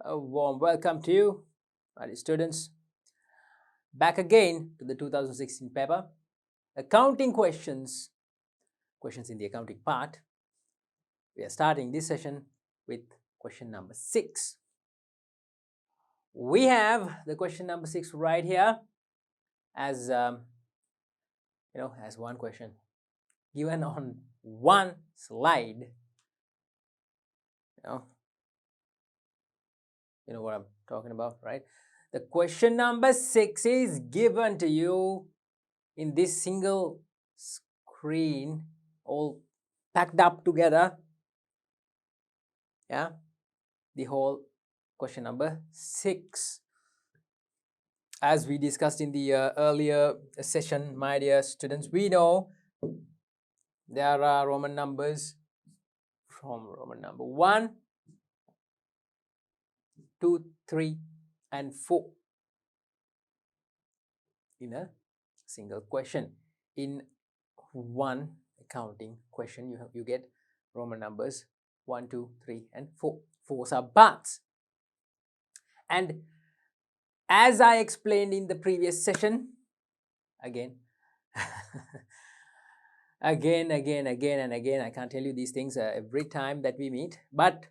A warm welcome to you, my dear students. Back again to the 2016 paper. Accounting questions, questions in the accounting part. We are starting this session with question number 6. We have the question number 6 right here as as one question given on one slide. You know what I'm talking about, right? The question number 6 is given to you in this single screen, all packed up together. Yeah, the whole question number 6. As we discussed in the earlier session, my dear students, we know there are Roman numbers from Roman number 1, 2, 3, and 4 in a single question. In one accounting question, you get Roman numbers 1, 2, 3, and 4. 4s are parts. And as I explained in the previous session, again, again, and again, I can't tell you these things every time that we meet, but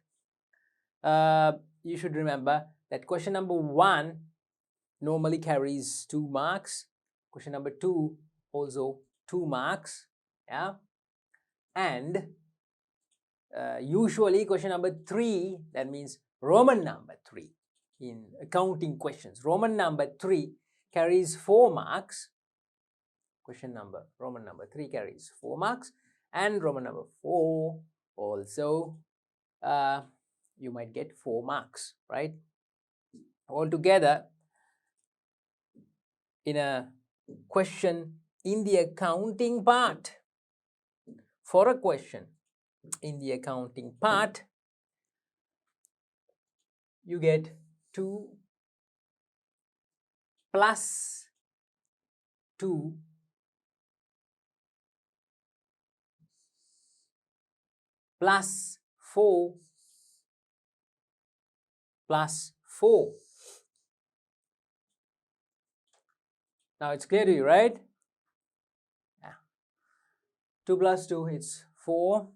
you should remember that question number 1 normally carries 2 marks. Question number 2 also 2 marks. Yeah, and usually question number 3, that means Roman number 3 in accounting questions, Roman number 3 carries 4 marks. Roman number 3 carries 4 marks, and Roman number 4 also you might get 4 marks, right? Altogether, in a question in the accounting part, for a question in the accounting part, you get 2 plus 2 plus 4 plus 4. Now it's clear to you, right? Yeah. 2 plus 2, it's 4.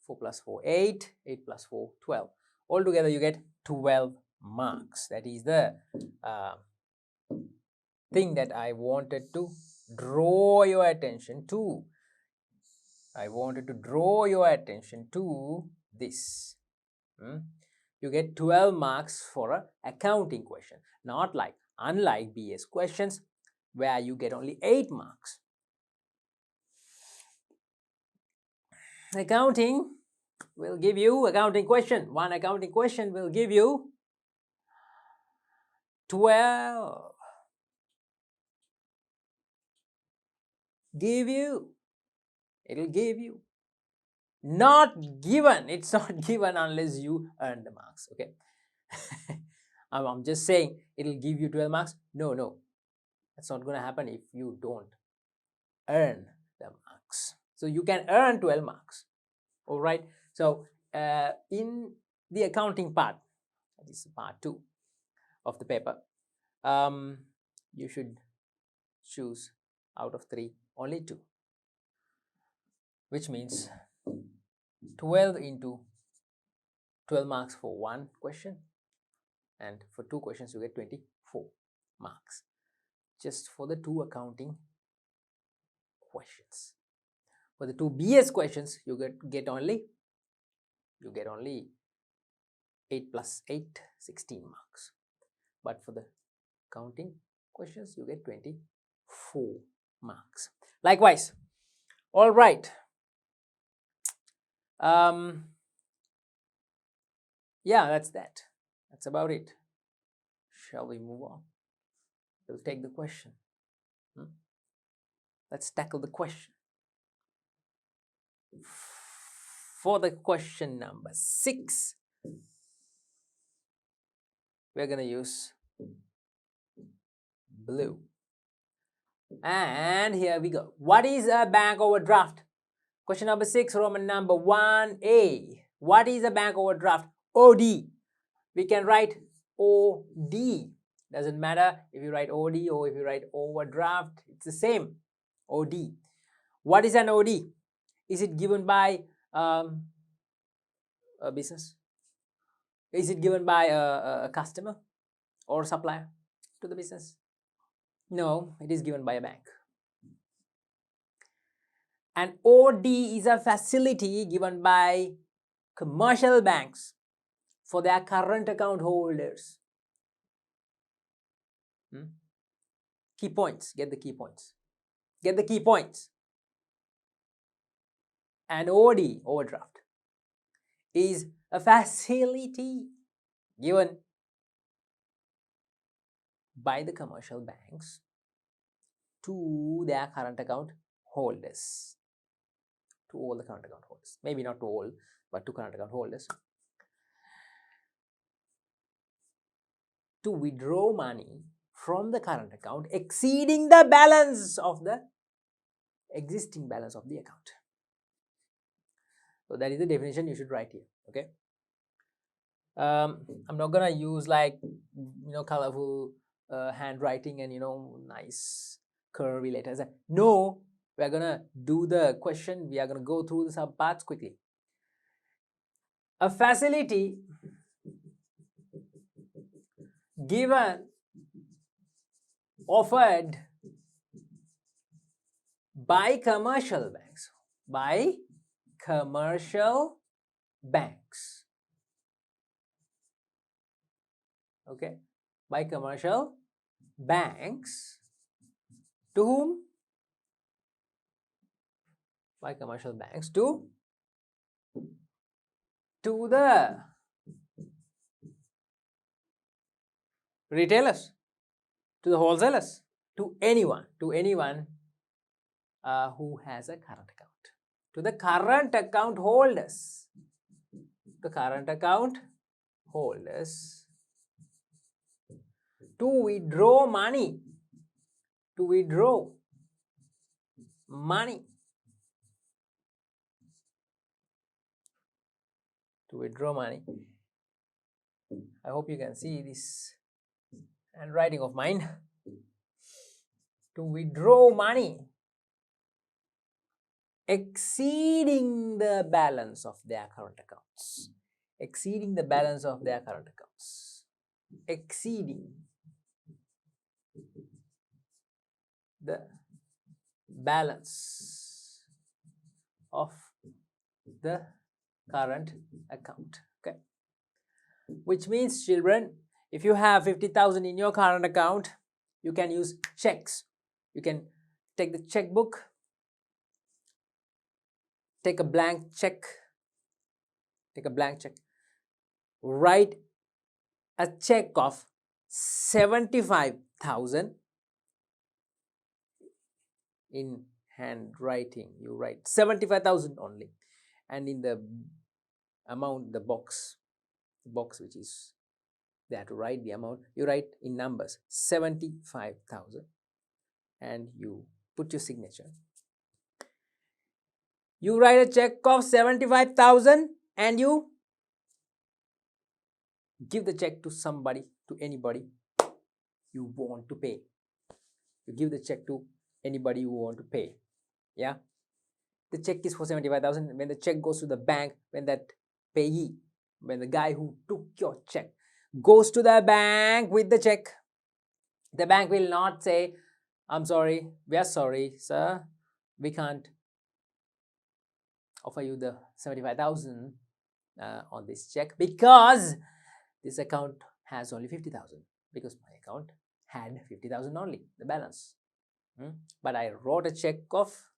4 plus 4, 8. 8 plus 4, 12. Altogether, you get 12 marks. That is the thing that I wanted to draw your attention to. I wanted to draw your attention to this. You get 12 marks for an accounting question, not unlike BS questions where you get only 8 marks. Accounting will give you accounting question. One accounting question will give you 12. It'll give you. Not given. It's not given unless you earn the marks. Okay. I'm just saying it'll give you 12 marks. No. That's not going to happen if you don't earn the marks. So you can earn 12 marks. All right. So in the accounting part, that is part 2 of the paper, you should choose out of 3 only 2, which means 12 into 12 marks for one question, and for 2 questions you get 24 marks just for the 2 accounting questions. For the 2 BS questions, you get only 8 plus 8, 16 marks. But for the accounting questions, you get 24 marks. Likewise. All right. Yeah, that's that. That's about it. Shall we move on? We'll take the question. Let's tackle the question. For the question number 6, we're going to use blue. And here we go. What is a bank overdraft? Question number 6, Roman number 1A. What is a bank overdraft? OD. We can write OD. Doesn't matter if you write OD or if you write overdraft, it's the same. OD. What is an OD? Is it given by a business? Is it given by a customer or supplier to the business? No, it is given by a bank. An OD is a facility given by commercial banks for their current account holders. Key points. Get the key points. Get the key points. An OD, overdraft, is a facility given by the commercial banks to their current account holders. To all the current account holders. Maybe not to all, but to current account holders. To withdraw money from the current account exceeding the balance of the existing balance of the account. So that is the definition you should write here. Okay. I'm not gonna use like colorful handwriting and nice curvy letters. No, we're gonna do the question. We are gonna go through the subparts quickly. A facility given, offered by commercial banks. By commercial banks. Okay. By commercial banks. To whom? By commercial banks to the retailers, to the wholesalers, to anyone who has a current account, to the current account holders, the current account holders, to withdraw money, to withdraw money, to withdraw money. I hope you can see this handwriting of mine. To withdraw money exceeding the balance of their current accounts. Exceeding the balance of their current accounts. Exceeding the balance of the current account. Okay. Which means, children, if you have 50,000 in your current account, you can use checks. You can take the checkbook, take a blank check, write a check of 75,000 in handwriting. You write 75,000 only, and in the amount, the box which is there to write the amount, you write in numbers 75,000 and you put your signature. You write a check of 75,000 and you give the check to somebody, to anybody you want to pay. You give the check to anybody you want to pay. Yeah. The check is for 75,000. When the check goes to the bank, when that payee, when the guy who took your check goes to the bank with the check, the bank will not say, I'm sorry, we are sorry, sir, we can't offer you the 75,000 on this check because this account has only 50,000, because my account had 50,000 only, the balance. But I wrote a check of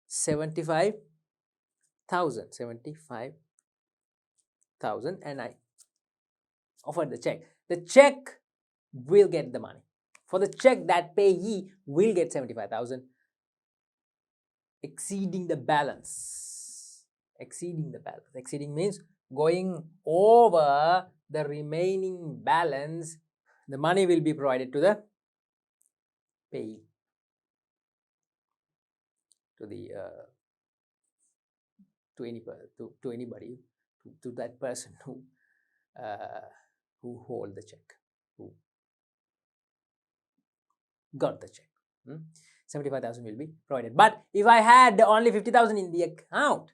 75,000 and I offered the check. The check will get the money. For the check, that payee will get 75,000, exceeding the balance. Exceeding the balance. Exceeding means going over the remaining balance. The money will be provided to the payee, to the to anybody to that person who hold the check, who got the check. 75,000 will be provided. But if I had only 50,000 in the account,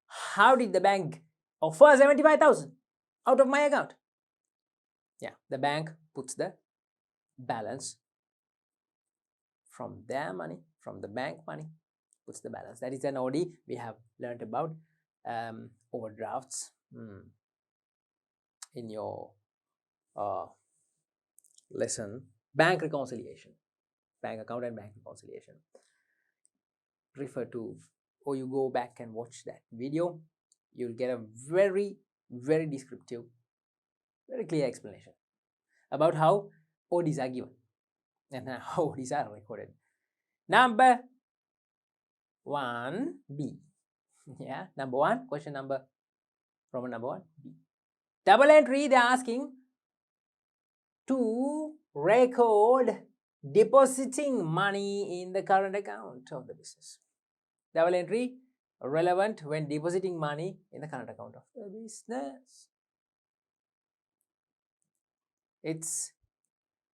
how did the bank offer 75,000 out of my account? Yeah, the bank puts the balance from their money, from the bank money, puts the balance. That is an OD. We have learned about overdrafts in your lesson, bank reconciliation, bank account and bank reconciliation. Refer to, or you go back and watch that video. You'll get a very, very descriptive, very clear explanation about how ODs are given and how ODs are recorded. Number 1B. Yeah, number 1, question number, Roman number 1, B. Double entry, they're asking to record depositing money in the current account of the business. Double entry relevant when depositing money in the current account of the business. It's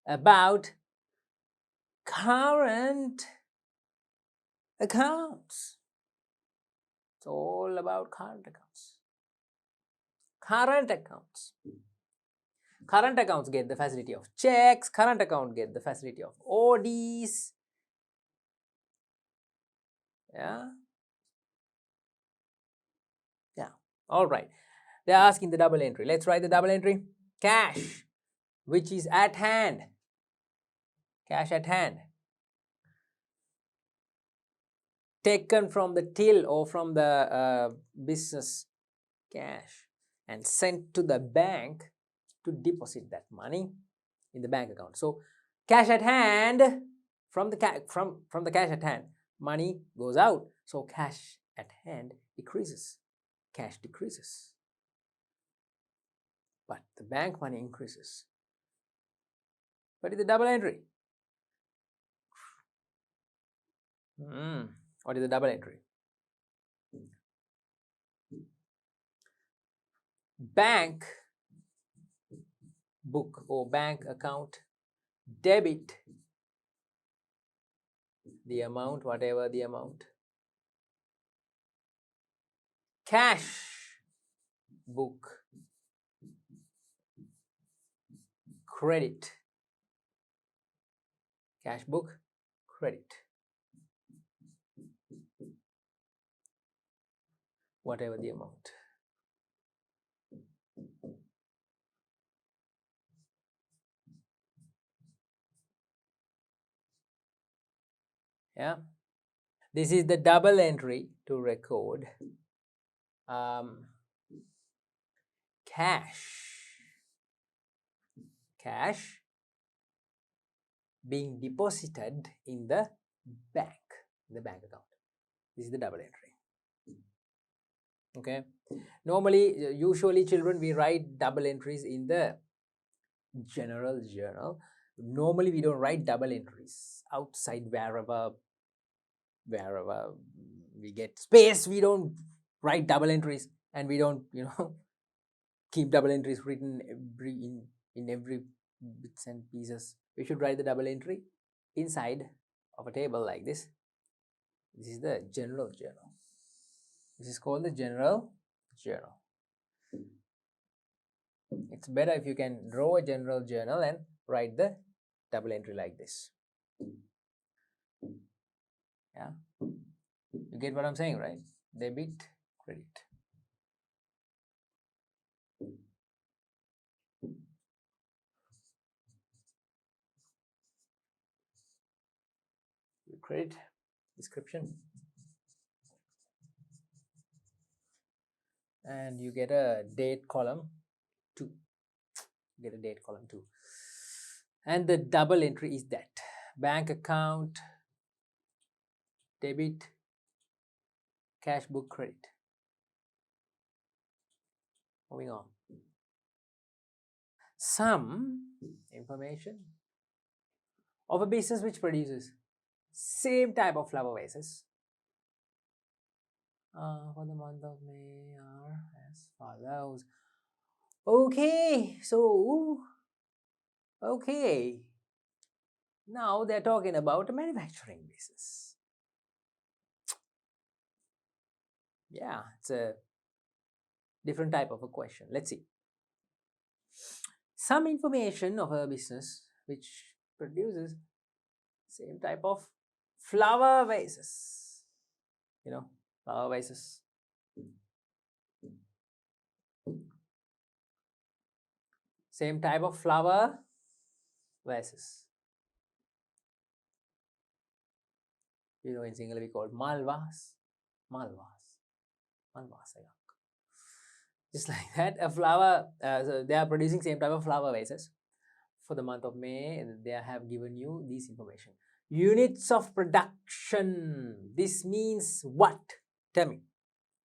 about current accounts. It's all about current accounts. Current accounts. Current accounts get the facility of checks. Current account get the facility of ODs. Yeah. Yeah. All right. They're asking the double entry. Let's write the double entry. Cash, which is at hand. Cash at hand. Taken from the till or from the business cash and sent to the bank to deposit that money in the bank account. So cash at hand, from the cash at hand, money goes out. So cash at hand decreases. Cash decreases. But the bank money increases. What is the double entry? What is the double entry? Bank book or bank account debit the amount, whatever the amount. Cash book credit. Cash book credit. Whatever the amount. Yeah. This is the double entry to record cash being deposited in the bank account. This is the double entry. Okay. Normally, usually children, we write double entries in the general journal. Normally, we don't write double entries outside wherever we get space. We don't write double entries, and we don't, keep double entries written in every bits and pieces. We should write the double entry inside of a table like this. This is the general journal. This is called the general journal. It's better if you can draw a general journal and write the double entry like this. Yeah, you get what I'm saying, right? Debit, credit. Credit description, and you get a date column 2. Get a date column 2, and the double entry is that bank account debit, cash book credit. Moving on. Some information of a business which produces same type of flower vases for the month of May are as follows. Okay, so okay, now they're talking about a manufacturing basis. Yeah, it's a different type of a question. Let's see. Some information of a business which produces same type of flower vases. You know, flower vases. Same type of flower vases. You know, in Sinhala we call it malvas. Malvas. Malvas. Just like that, a flower, so they are producing same type of flower vases. For the month of May, they have given you this information. Units of production. This means what? Tell me.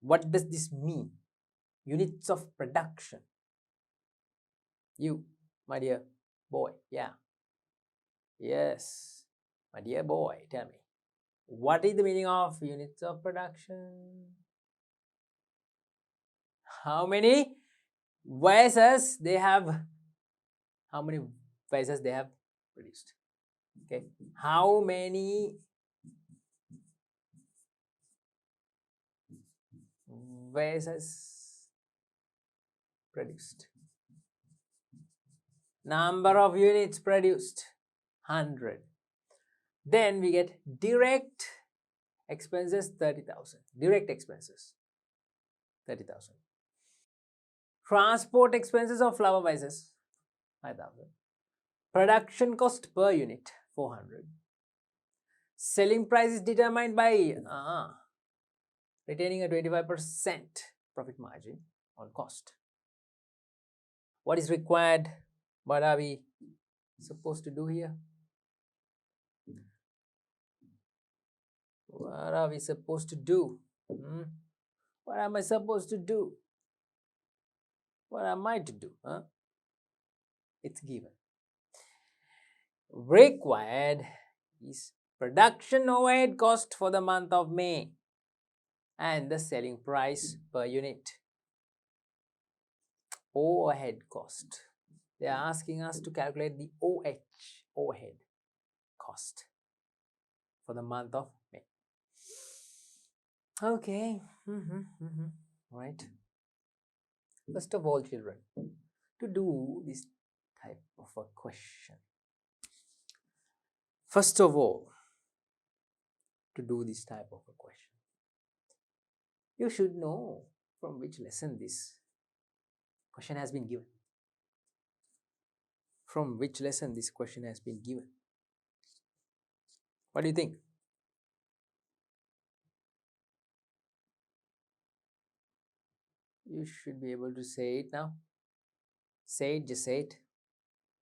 What does this mean? Units of production. You, my dear boy. Yeah. Yes. My dear boy, tell me. What is the meaning of units of production? How many vases they have? How many vases they have produced? Okay. How many vases produced? Number of units produced 100. Then we get direct expenses 30,000. Direct expenses 30,000. Transport expenses of flower vases 5,000. Production cost per unit 400. Selling price is determined by retaining a 25% profit margin on cost. What is required? What are we supposed to do here? What are we supposed to do? What am I supposed to do? What am I to do? It's given. Required is production overhead cost for the month of May and the selling price per unit. Overhead cost. They are asking us to calculate the overhead cost for the month of May. Okay. Right. First of all, children, to do this type of a question, first of all, to do this type of a question, you should know from which lesson this question has been given. From which lesson this question has been given. What do you think? You should be able to say it now. Say it, just say it.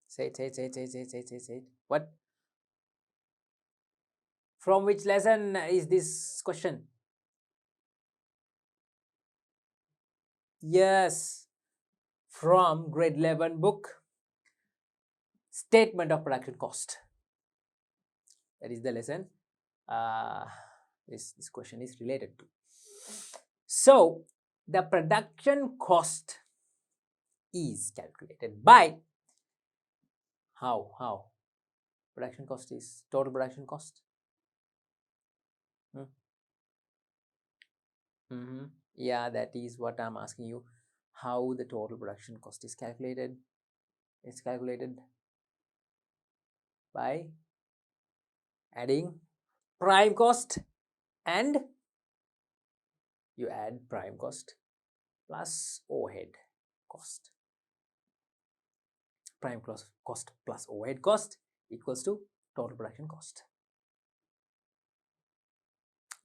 Say it. What? From which lesson is this question? Yes, from grade 11 book, Statement of Production Cost. That is the lesson this question is related to. So, the production cost is calculated by how? Production cost is total production cost. Yeah, that is what I'm asking you. How the total production cost is calculated? It's calculated by adding prime cost, and you add prime cost plus overhead cost. Prime cost plus overhead cost equals to total production cost.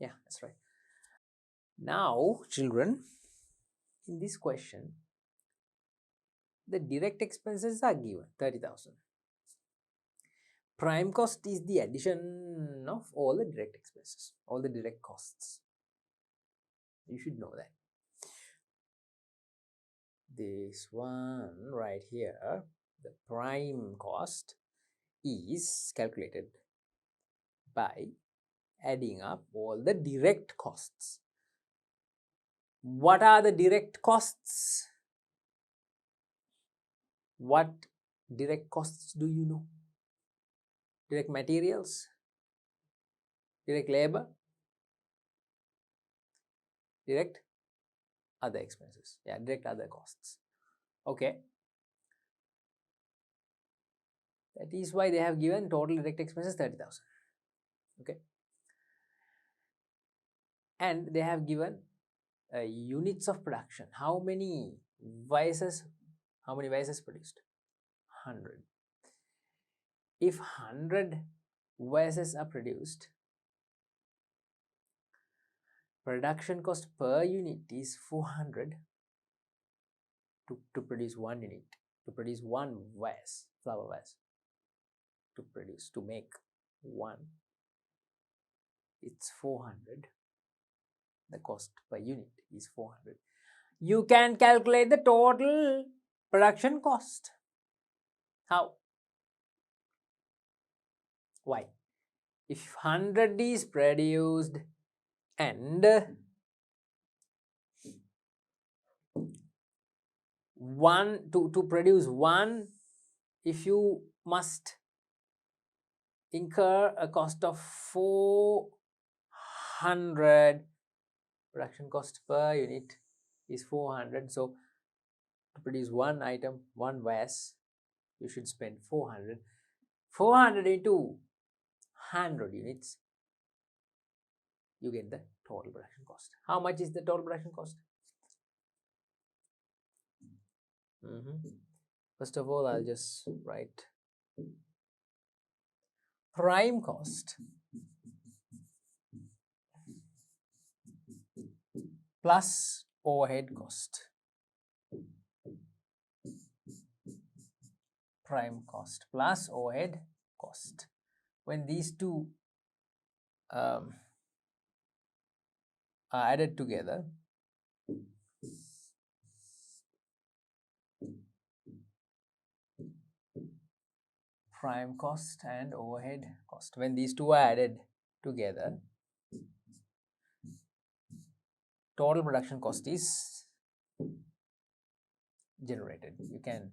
Yeah, that's right. Now, children, in this question, the direct expenses are given 30,000. Prime cost is the addition of all the direct expenses, all the direct costs. You should know that. This one right here, the prime cost is calculated by adding up all the direct costs. What are the direct costs? What direct costs do you know? Direct materials, direct labor, direct other expenses. Yeah, direct other costs. Okay. That is why they have given total direct expenses 30,000. Okay. And they have given units of production. How many vices? How many vices produced? 100. If 100 vices are produced, production cost per unit is 400 to produce 1 unit, to produce 1 vase, flower vase, to make 1, it's 400. The cost per unit is 400. You can calculate the total production cost. How? Why? If 100 is produced and 1 to produce 1, if you must incur a cost of 400, production cost per unit is 400. So to produce 1 item, 1 vase, you should spend 400. 400 into 100 units, you get the total production cost. How much is the total production cost? First of all, I'll just write prime cost plus overhead cost. Prime cost plus overhead cost. When these two are added together, prime cost and overhead cost, when these two are added together, total production cost is generated. You can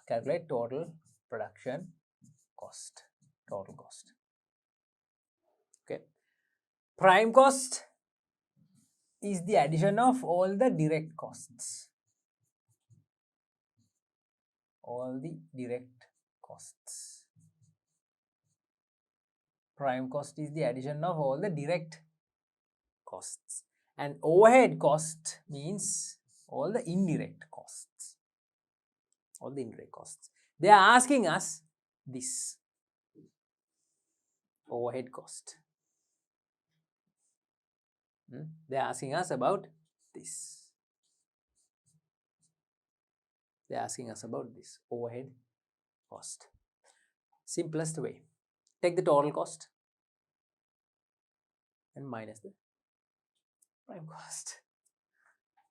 calculate total production cost, total cost. Okay. Prime cost is the addition of all the direct costs. All the direct costs. Prime cost is the addition of all the direct costs. And overhead cost means all the indirect costs. All the indirect costs. They are asking us this overhead cost. They are asking us about this. They are asking us about this overhead cost. Simplest way. Take the total cost and minus the prime cost.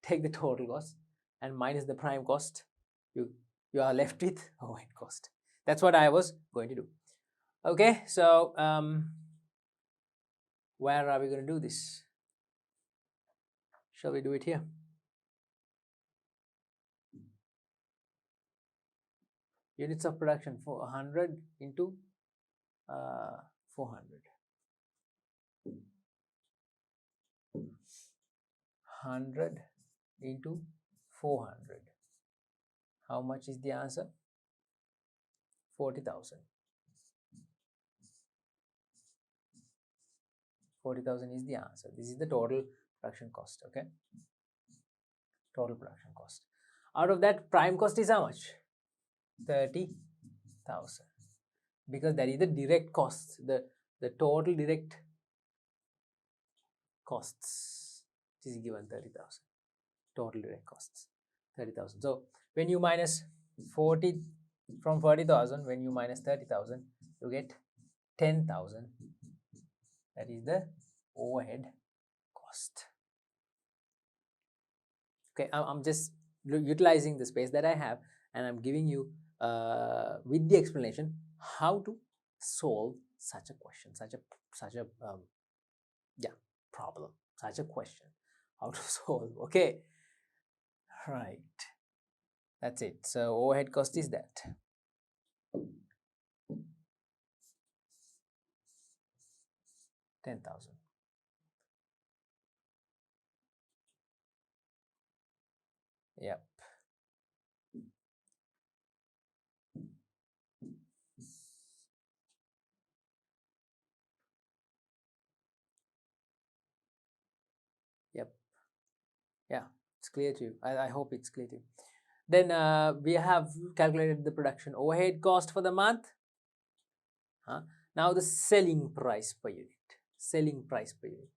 Take the total cost and minus the prime cost. You are left with overhead cost. That's what I was going to do. Okay, so where are we going to do this? Shall we do it here? Units of production for 100 into 400. 100 into 400. How much is the answer? 40,000. 40,000 is the answer. This is the total production cost. Okay. Total production cost. Out of that, prime cost is how much? 30,000. Because that is the direct cost. The total direct costs is given 30,000. Total direct costs 30,000. So when you minus 40 from 40,000, when you minus 30,000, you get 10,000. That is the overhead cost. Okay, I'm just utilizing the space that I have, and I'm giving you with the explanation how to solve such a question, such a problem, such a question. how to solve. Okay, right, that's it. So overhead cost is that. $10,000. Yep. Yep. Yeah, it's clear to you. I hope it's clear to you. Then we have calculated the production overhead cost for the month. Now the selling price per unit. Selling price per unit.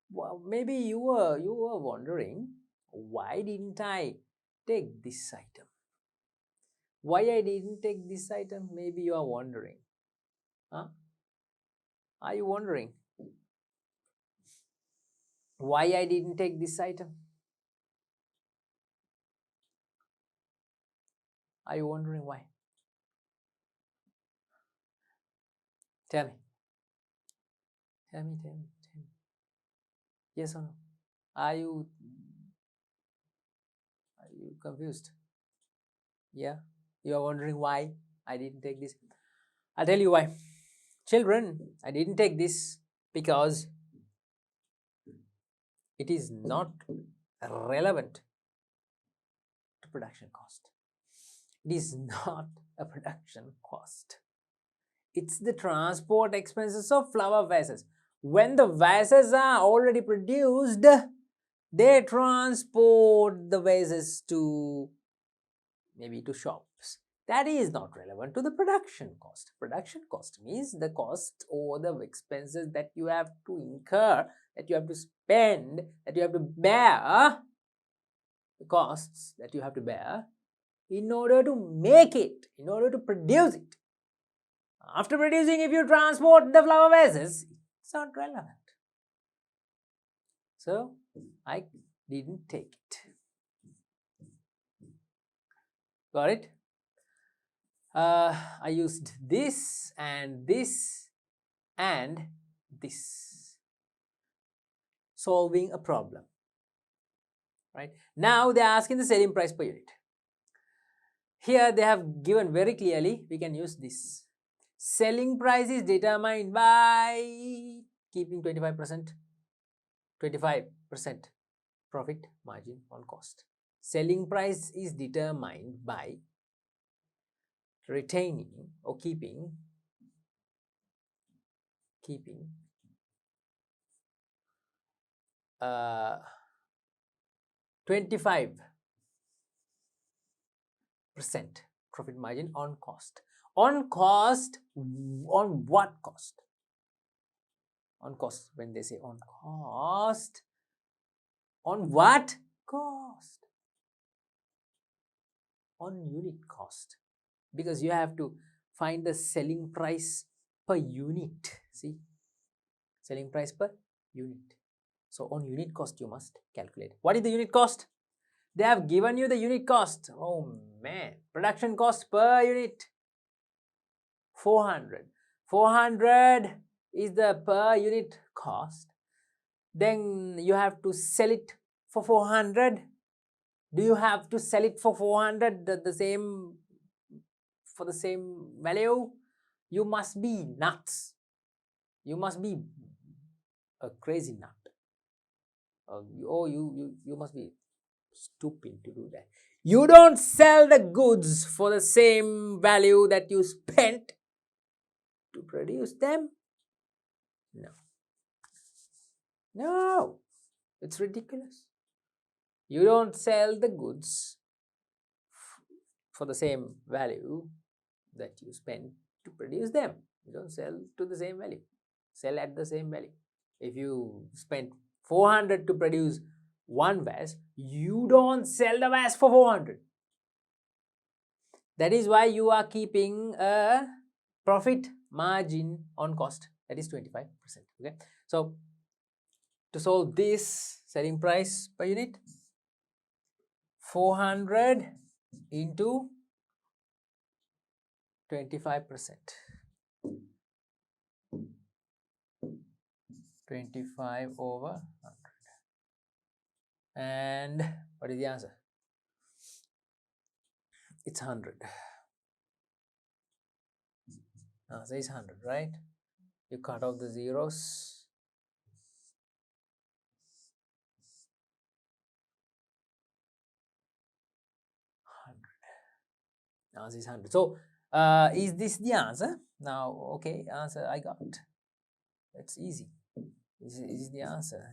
Well, maybe you were wondering, why didn't I take this item? Why I didn't take this item? Maybe you are wondering. Huh? Are you wondering why I didn't take this item? Are you wondering why? Tell me. Tell me, tell me, tell me. Yes or no? Are you confused? Yeah? You are wondering why I didn't take this? I'll tell you why. Children, I didn't take this because it is not relevant to production cost. It is not a production cost. It's the transport expenses of flower vases. When the vases are already produced, they transport the vases to maybe to shops. That is not relevant to the production cost. Production cost means the cost or the expenses that you have to incur, that you have to spend, that you have to bear, the costs that you have to bear in order to make it, in order to produce it. After producing, if you transport the flower vases, it's not relevant. So I didn't take it. Got it? I used this and this and this, solving a problem. Right? Now they are asking the selling price per unit. Here they have given very clearly, we can use this. Selling price is determined by keeping 25% profit margin on cost. Selling price is determined by retaining or keeping 25% profit margin on cost. On cost, on what cost? On cost, when they say on cost, on what cost? On unit cost, because you have to find the selling price per unit. See, selling price per unit. So on unit cost you must calculate. What is the unit cost? They have given you the unit cost. Oh man, production cost per unit 400. 400 is the per unit cost. Then you have to sell it for 400. Do you have to sell it for 400 the same, for the same value? You must be nuts. You must be a crazy nut. You must be stupid to do that. You don't sell the goods for the same value that you spent to produce them. No, it's ridiculous. You don't sell the goods for the same value that you spend to produce them. You don't sell to the same value. Sell at the same value. If you spend 400 to produce one vase, you don't sell the vase for 400. That is why you are keeping a profit margin on cost, that is 25%. Okay, so to solve this, selling price per unit, 400 into 25%. 25 over 100. And what is the answer? It's 100. Answer is 100, right? You cut off the zeros. 100. Answer is 100. So, is this the answer? Now, okay, answer I got. It's easy. This is the answer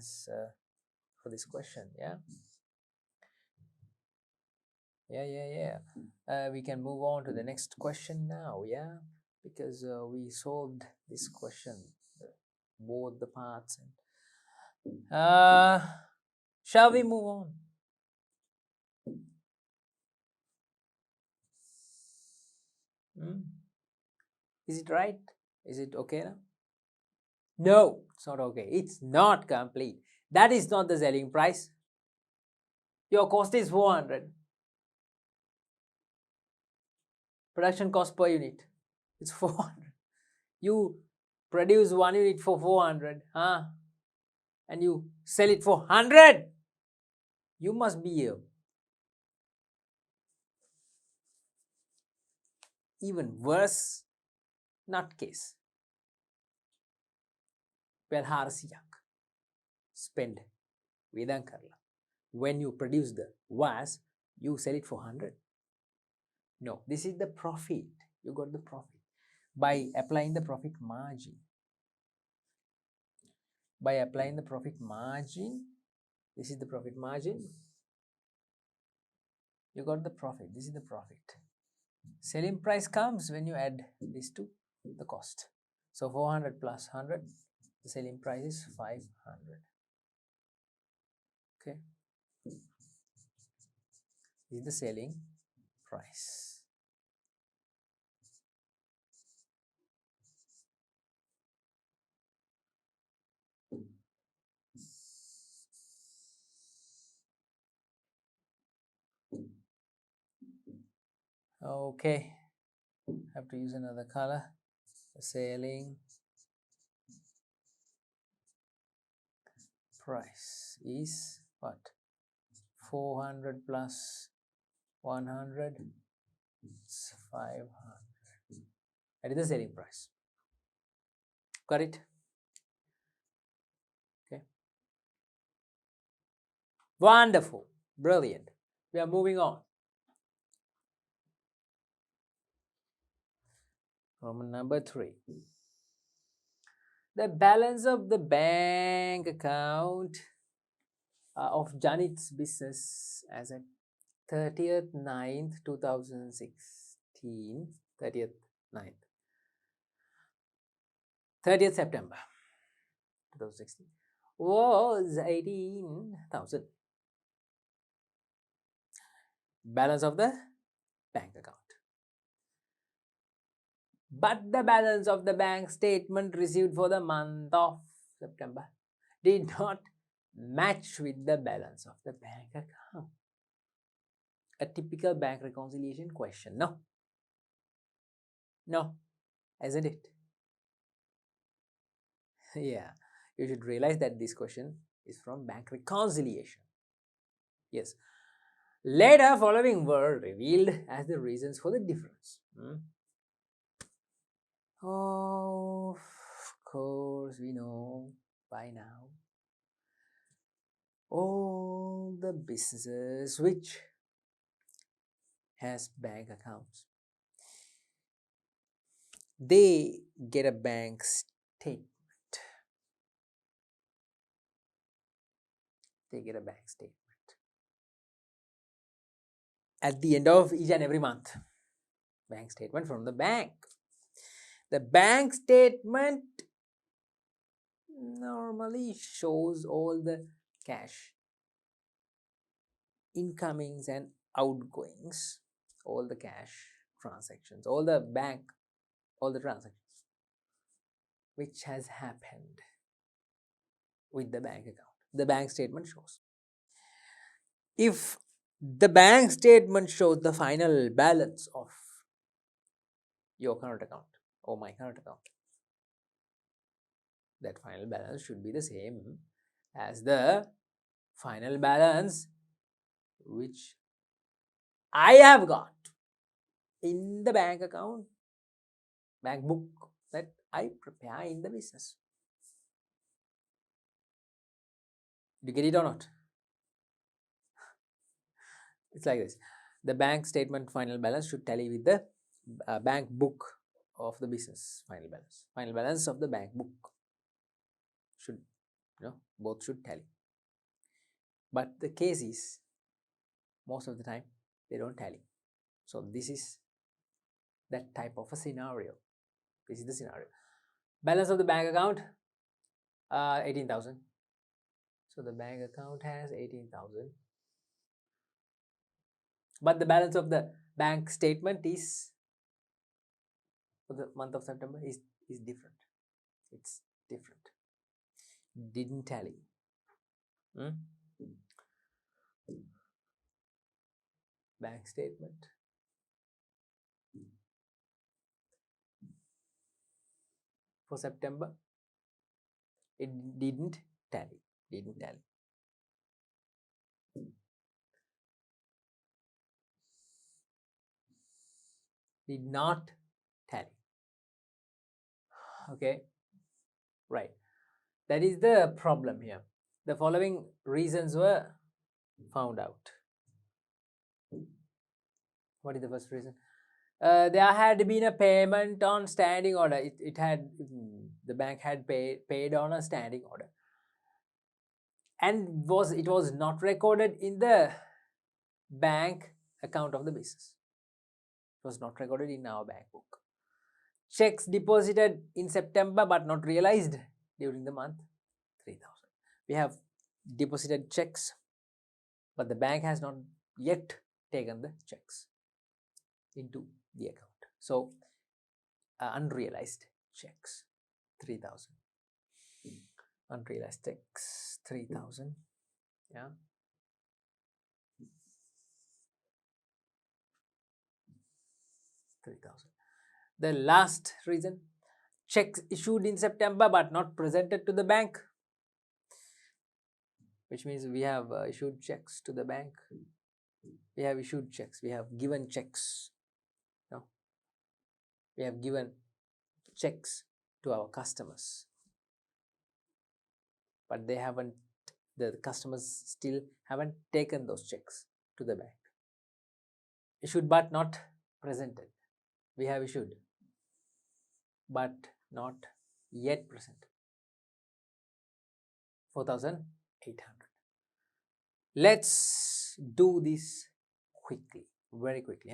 for this question. Yeah. We can move on to the next question now. Yeah, because we solved this question, both the parts. And shall we move on? Is it right? Is it okay now? No, it's not okay. It's not complete. That is not the selling price. Your cost is 400. Production cost per unit, it's 400. You produce 1 unit for 400, and you sell it for 100. You must be a even worse nutcase. Pelharsiyak. Spend. Vedan karla. When you produce the was, you sell it for 100. No, this is the profit. You got the profit by applying the profit margin. By applying the profit margin, this is the profit margin. You got the profit. This is the profit. Selling price comes when you add this to the cost. So 400 plus 100, the selling price is 500. Okay. This is the selling price. Okay, have to use another color. The selling price is what? 400 plus 100, it's 500. That is the selling price. Got it? Okay. Wonderful. Brilliant. We are moving on. Roman number 3. The balance of the bank account of Janit's business as at 30th 9th 2016, 30th September 2016 was 18,000. Balance of the bank account. But the balance of the bank statement received for the month of September did not match with the balance of the bank account. A typical bank reconciliation question. No. No, isn't it? Yeah, you should realize that this question is from bank reconciliation. Yes. Later, following were revealed as the reasons for the difference. Oh, of course, we know by now. All the businesses which has bank accounts, they get a bank statement. They get a bank statement at the end of each and every month. Bank statement from the bank. The bank statement normally shows all the cash incomings and outgoings, all the cash transactions, all the transactions which has happened with the bank account. The bank statement shows. If the bank statement shows the final balance of your current account or my current account, that final balance should be the same as the final balance which I have got in the bank account, bank book that I prepare in the business. Do you get it or not? It's like this. The bank statement final balance should tally with the bank book of the business final balance. Final balance of the bank book should, both should tally. But the case is, most of the time, they don't tally. So this is that type of a scenario. This is the scenario. Balance of the bank account, 18,000. So the bank account has 18,000. But the balance of the bank statement is, for the month of September, is different. It's different. Didn't tally. Bank statement. For September, it didn't tally. Didn't tally. Did not tally. Okay, right. That is the problem here. The following reasons were found out. What is the first reason? There had been a payment on standing order. It had, the bank had paid on a standing order, and it was not recorded in the bank account of the business. It was not recorded in our bank book. Checks deposited in September but not realized during the month, 3,000. We have deposited checks, but the bank has not yet taken the checks into the account. So unrealized checks, 3,000. Unrealized checks, 3,000. Yeah. $3,000. The last reason, checks issued in September but not presented to the bank, which means we have issued checks to the bank. We have issued checks. We have given checks. No, we have given checks to our customers, but they haven't. The customers still haven't taken those checks to the bank. Issued but not presented. We have issued, but not yet presented. 4,800. Let's do this quickly, very quickly.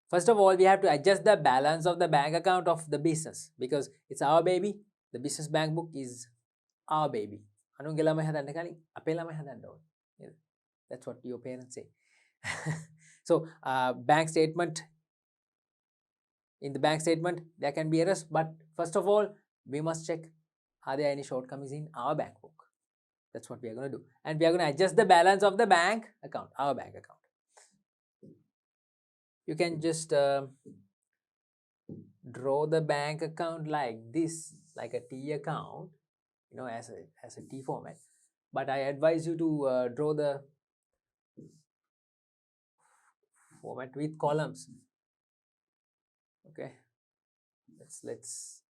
First of all, we have to adjust the balance of the bank account of the business because it's our baby. The business bank book is our baby. That's what your parents say. So bank statement, in the bank statement there can be errors, but first of all we must check, are there any shortcomings in our bank book? That's what we are going to do, and we are going to adjust the balance of the bank account, our bank account. You can just draw the bank account like this, like a T account, as a T format, but I advise you to draw the format with columns. Okay, let's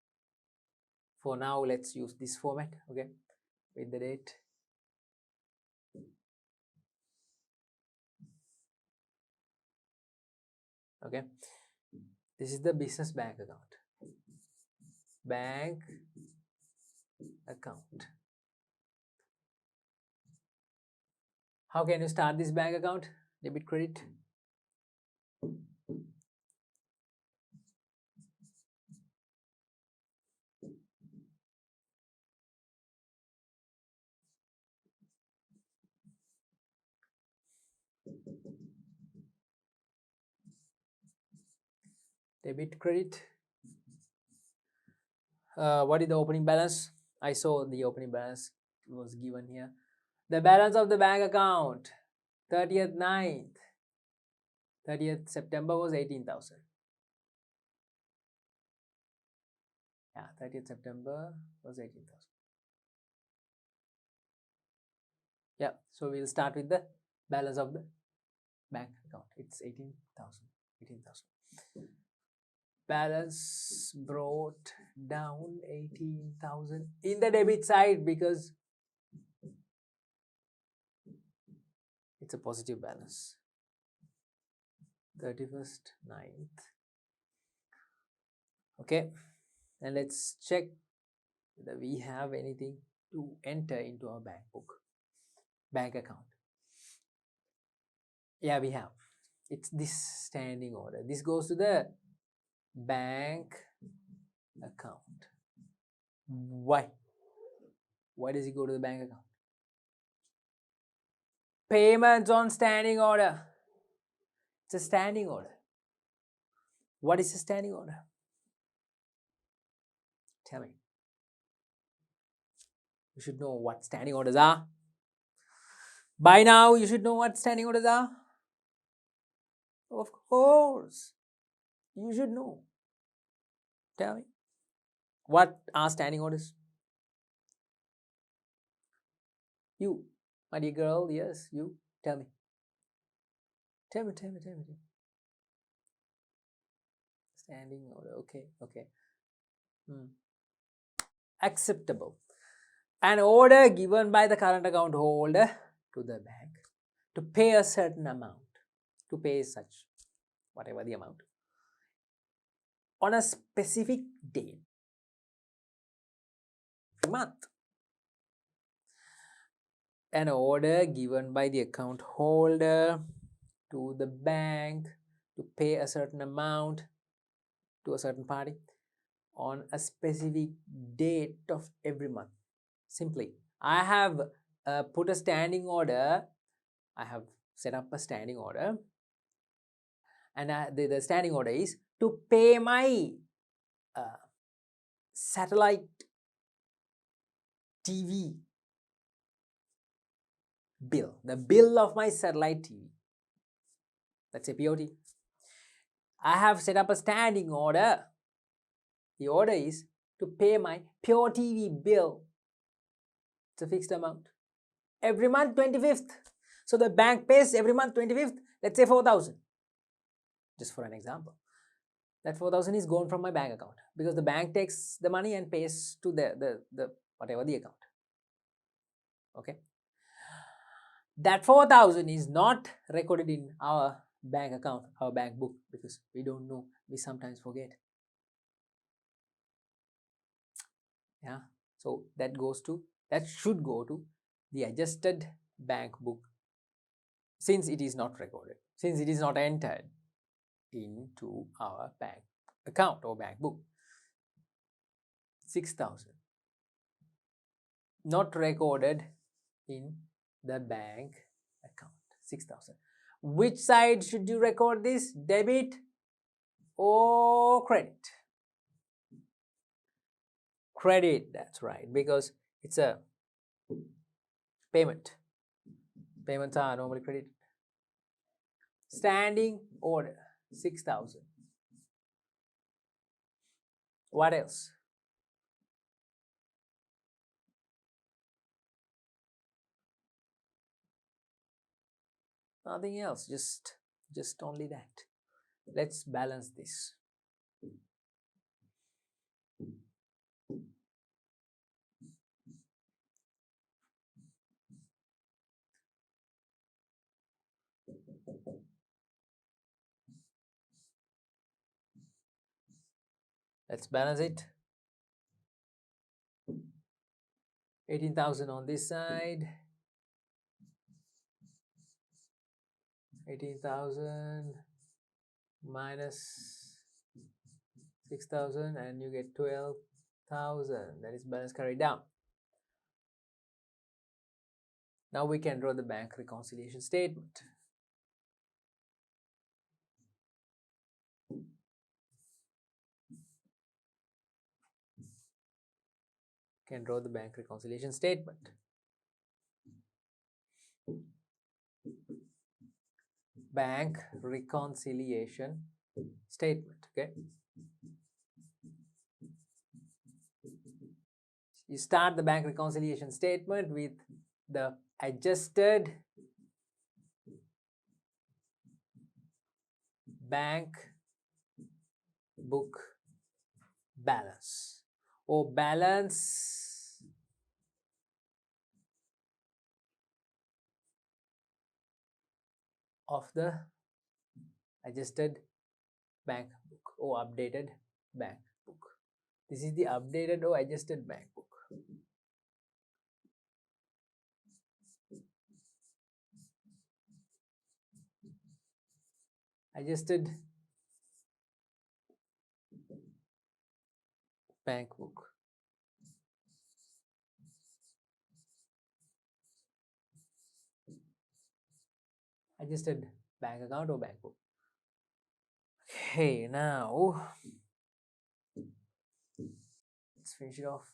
for now let's use this format. Okay, with the date. Okay, this is the business bank account. Bank account. How can you start this bank account? Debit, credit. Debit, credit. What is the opening balance? I saw the opening balance was given here. The balance of the bank account, 30th 9th, 30th September was 18,000. Yeah, 30th September was 18,000. Yeah, so we'll start with the balance of the bank account. It's 18,000. 18,000. Balance brought down 18,000 in the debit side because it's a positive balance. 31st 9th. Okay, and let's check whether we have anything to enter into our bank account. Yeah, we have. It's this standing order. This goes to the bank account. Why? Why does it go to the bank account? Payments on standing order. It's a standing order. What is a standing order? Tell me. You should know what standing orders are. By now, you should know what standing orders are. Of course. You should know. Tell me. What are standing orders? You, my dear girl, yes, you. Tell me. Tell me. Standing order. Okay. Acceptable. An order given by the current account holder to the bank to pay a certain amount, to pay such, whatever the amount, on a specific date, month. An order given by the account holder to the bank to pay a certain amount to a certain party on a specific date of every month. Simply, I have put a standing order. I have set up a standing order, and the standing order is to pay my satellite TV bill, the bill of my satellite TV. Let's say POT. I have set up a standing order. The order is to pay my Pure TV bill. It's a fixed amount. Every month, 25th. So the bank pays every month, 25th. Let's say 4,000. Just for an example. That 4,000 is gone from my bank account because the bank takes the money and pays to the whatever the account. Okay. That 4,000 is not recorded in our bank account, our bank book, because we don't know. We sometimes forget. Yeah. So that should go to the adjusted bank book, since it is not recorded, since it is not entered into our bank account or bank book. 6,000 not recorded in the bank account. 6,000. Which side should you record this? Debit or credit? Credit, that's right, because it's a payment. Payments are normally credited. Standing order, 6,000. What else? Nothing else, just only that. Let's balance this. Let's balance it. 18,000 on this side. 18,000 minus 6,000 and you get 12,000. That is balance carried down. Now we can draw the bank reconciliation statement. Can draw the bank reconciliation statement. Bank reconciliation statement. Okay. You start the bank reconciliation statement with the adjusted bank book balance or balance of the adjusted bank book or updated bank book. This is the updated or adjusted bank book. Adjusted bank book. Adjusted bank account or bank book. Okay, now let's finish it off.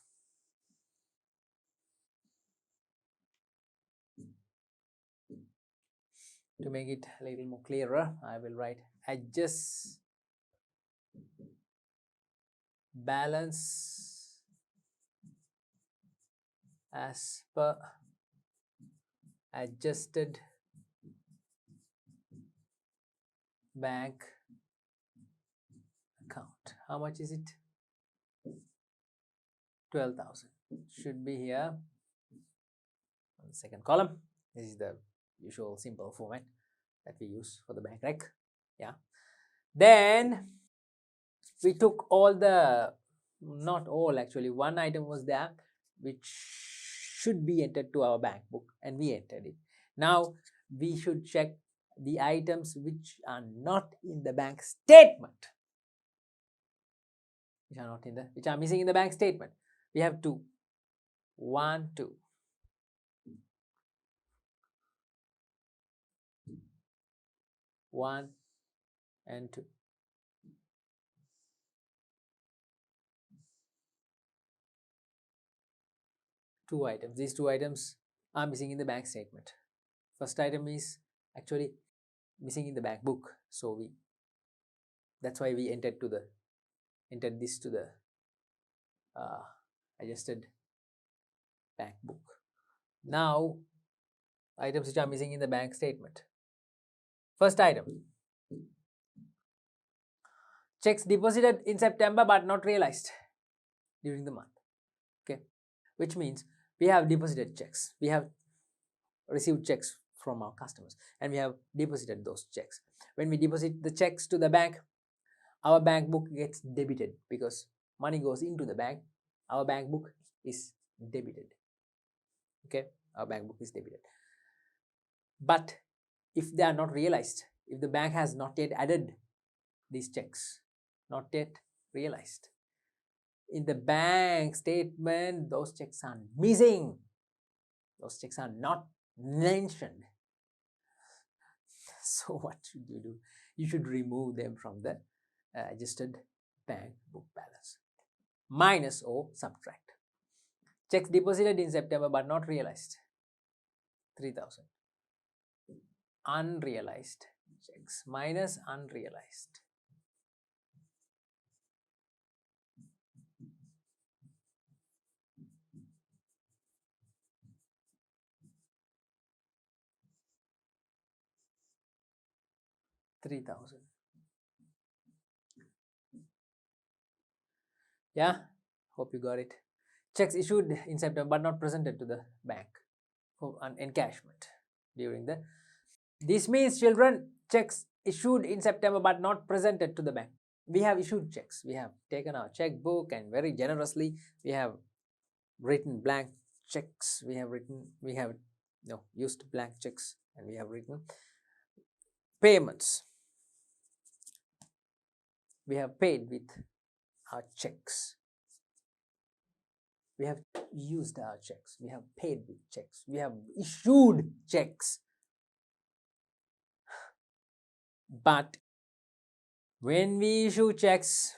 To make it a little more clearer, I will write adjust balance as per adjusted bank account. How much is it? 12,000. Should be here on the second column. This is the usual simple format that we use for the bank rec. Yeah. Then we took all the, not all actually, one item was there which should be entered to our bank book and we entered it. Now we should check the items which are not in the bank statement, which are missing in the bank statement. We have two. 1, 2. One and 2. Two items. These two items are missing in the bank statement. First item is actually missing in the bank book, so that's why we entered this to the adjusted bank book. Now items which are missing in the bank statement. First item, checks deposited in September but not realized during the month. Okay, which means we have deposited checks, we have received checks from our customers and we have deposited those checks. When we deposit the checks to the bank, our bank book gets debited because money goes into the bank. Our bank book is debited. Okay, our bank book is debited. But if they are not realized, if the bank has not yet added these checks, not yet realized, in the bank statement those checks are missing, those checks are not mentioned. So what should you do? You should remove them from the adjusted bank book balance. Minus or subtract. Checks deposited in September but not realized, 3,000. Unrealized checks minus unrealized. $3,000. Yeah, hope you got it. Checks issued in September but not presented to the bank for an encashment during the. This means, children, checks issued in September but not presented to the bank. We have issued checks. We have taken our checkbook and very generously we have written blank checks. We have used blank checks and we have written payments. We have paid with our checks. We have used our checks. We have paid with checks. We have issued checks. But when we issue checks,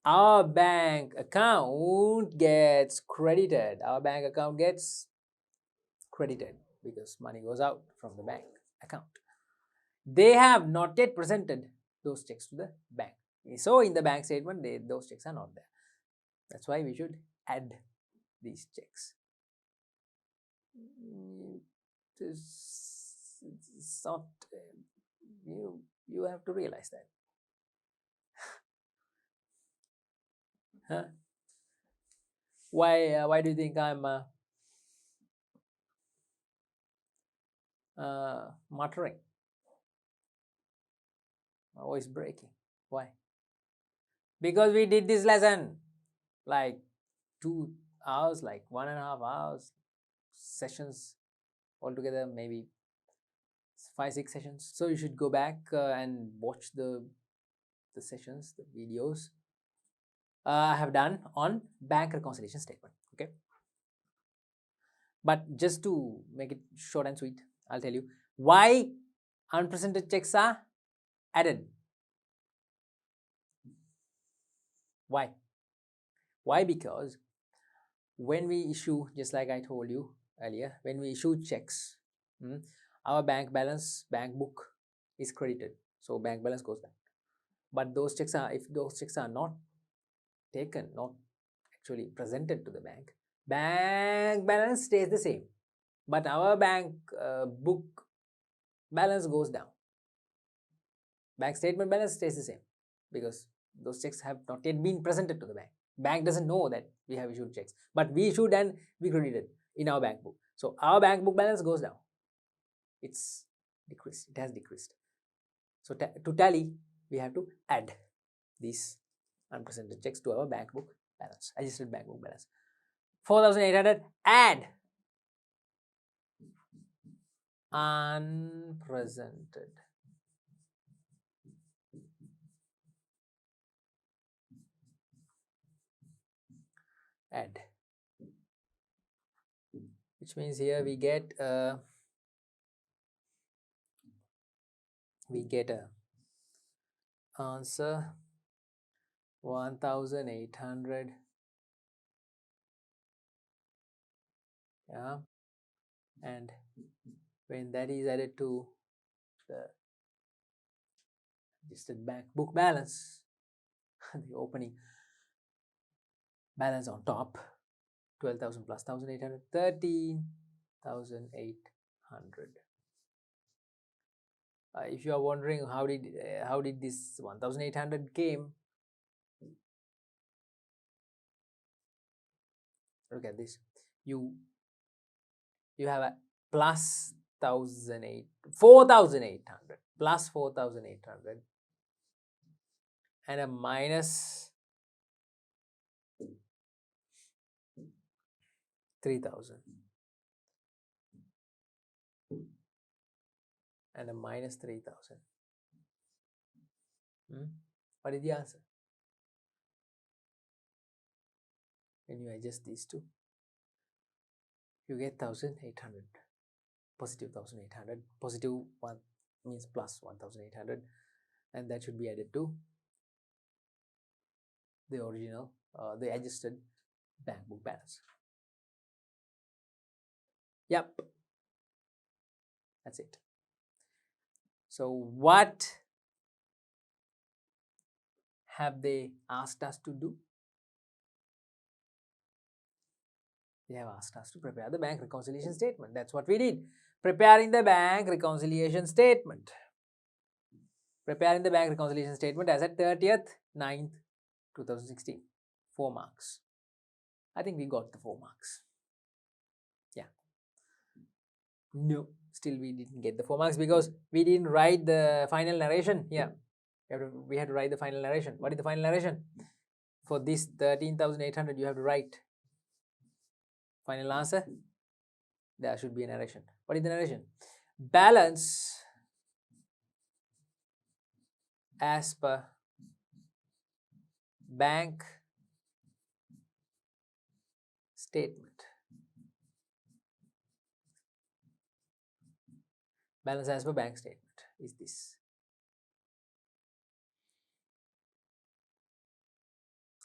our bank account gets credited. Our bank account gets credited because money goes out from the bank account. They have not yet presented those checks to the bank. So in the bank statement, those checks are not there. That's why we should add these checks. It's not, you have to realize that. Huh? Why do you think I'm muttering? My voice breaking. Why? Because we did this lesson like 2 hours, like 1.5 hours sessions altogether, maybe 5-6 sessions. So you should go back and watch the sessions, the videos I have done on bank reconciliation statement. Okay, but just to make it short and sweet, I'll tell you why unpresented checks are added. Why? Because when we issue, just like I told you earlier, when we issue checks, our bank balance, bank book is credited, so bank balance goes down. But those checks are, if those checks are not taken, not actually presented to the bank, bank balance stays the same, but our bank book balance goes down. Bank statement balance stays the same because those checks have not yet been presented to the bank. Bank doesn't know that we have issued checks, but we issued and we credited in our bank book. So our bank book balance goes down. It's decreased. It has decreased. So to tally, we have to add these unpresented checks to our bank book balance, adjusted bank book balance. 4,800, add unpresented. Add, which means here we get a answer 1,800. Yeah, and when that is added to the adjusted bank book balance, the opening balance on top, 12,000 plus 1,800, 13,800. If you are wondering how did this 1,800 came, look at this. You have a plus 4,800 plus 4,800 and a minus 3,000 and a minus 3,000. What is the answer? When you adjust these two, you get 1,800, positive 1,800. Positive 1 means plus 1,800, and that should be added to the original, the adjusted bank book balance. Yep, that's it. So what have they asked us to do? They have asked us to prepare the bank reconciliation statement. That's what we did. Preparing the bank reconciliation statement. Preparing the bank reconciliation statement as at 30th 9th 2016. 4 marks. I think we got the 4 marks. Yeah. No, still we didn't get the 4 marks because we didn't write the final narration. Yeah, we had to write the final narration. What is the final narration? For this 13,800, you have to write final answer. There should be a narration. What is the narration? Balance as per bank statement. Balance as per bank statement is this.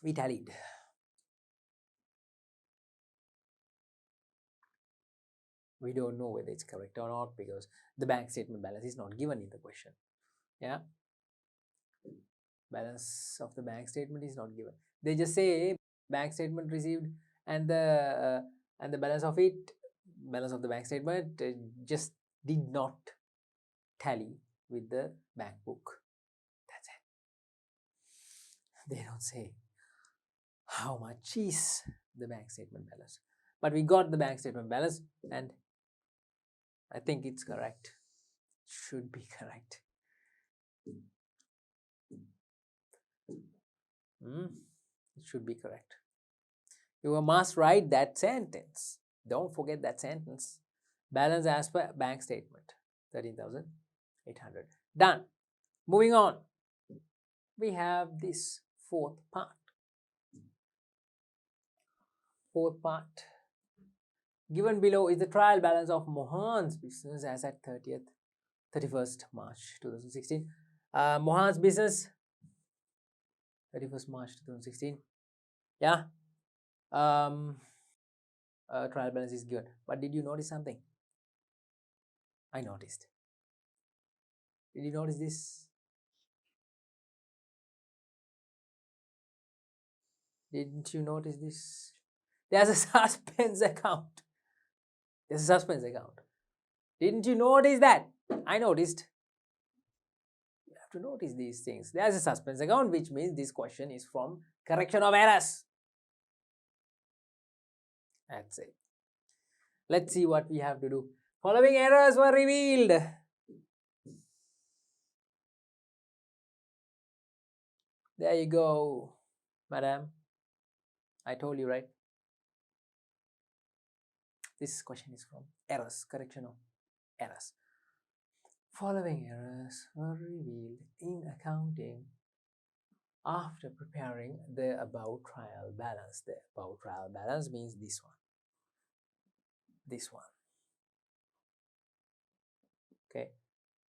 We tallied. We don't know whether it's correct or not because the bank statement balance is not given in the question. Yeah, balance of the bank statement is not given. They just say bank statement received and the balance of the bank statement just did not tally with the bank book. That's it. They don't say how much is the bank statement balance, but we got the bank statement balance, and I think it's correct. Should be correct. It should be correct. You must write that sentence. Don't forget that sentence. Balance as per bank statement, 13,800. Done. Moving on. We have this fourth part. Given below is the trial balance of Mohan's business as at 31st March 2016. Mohan's business, 31st March 2016. Yeah. Trial balance is given. But did you notice something? I noticed. Did you notice this? Didn't you notice this? There's a suspense account. There's a suspense account. Didn't you notice that? I noticed. You have to notice these things. There's a suspense account, which means this question is from correction of errors. That's it. Let's see what we have to do. Following errors were revealed. There you go, madam. I told you, right? This question is from errors, correction of errors. Following errors were revealed in accounting after preparing the above trial balance. The above trial balance means this one. This one. Okay.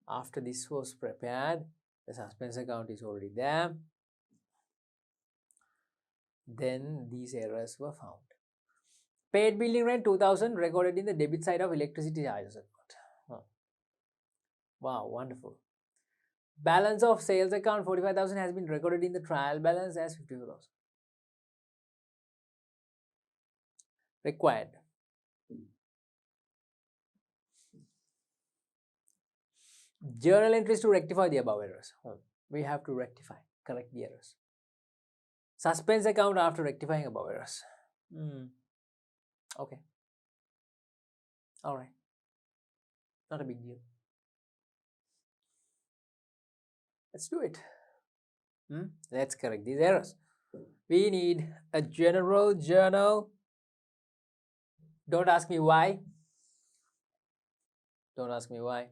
After this was prepared, the suspense account is already there. Then these errors were found. Paid building rent 2000 recorded in the debit side of electricity charges account. Oh. Wow, wonderful. Balance of sales account 45,000 has been recorded in the trial balance as 54,000. Required. Journal entries to rectify the above errors. We have to correct the errors. Suspense account after rectifying above errors. Okay. Alright. Not a big deal. Let's do it. Let's correct these errors. We need a general journal. Don't ask me why. Don't ask me why.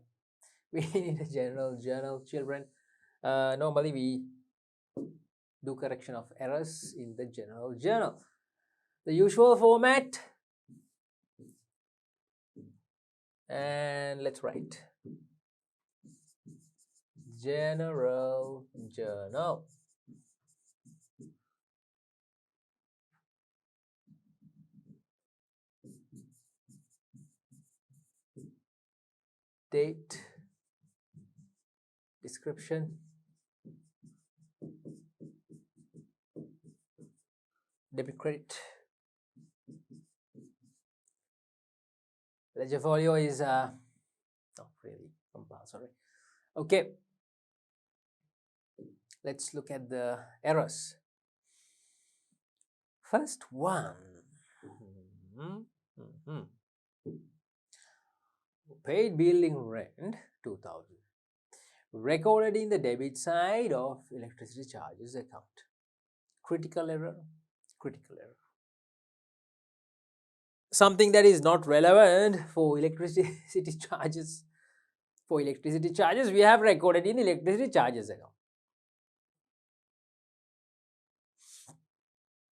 We need a general journal, children. Normally we do correction of errors in the general journal. The usual format. And let's write general journal. Date, description, debit credit. Ledger folio is not really compulsory. Okay, let's look at the errors. First one. Paid building rent 2000 recorded in the debit side of electricity charges account. Critical error. Something that is not relevant for electricity charges. For electricity charges, we have recorded in electricity charges account.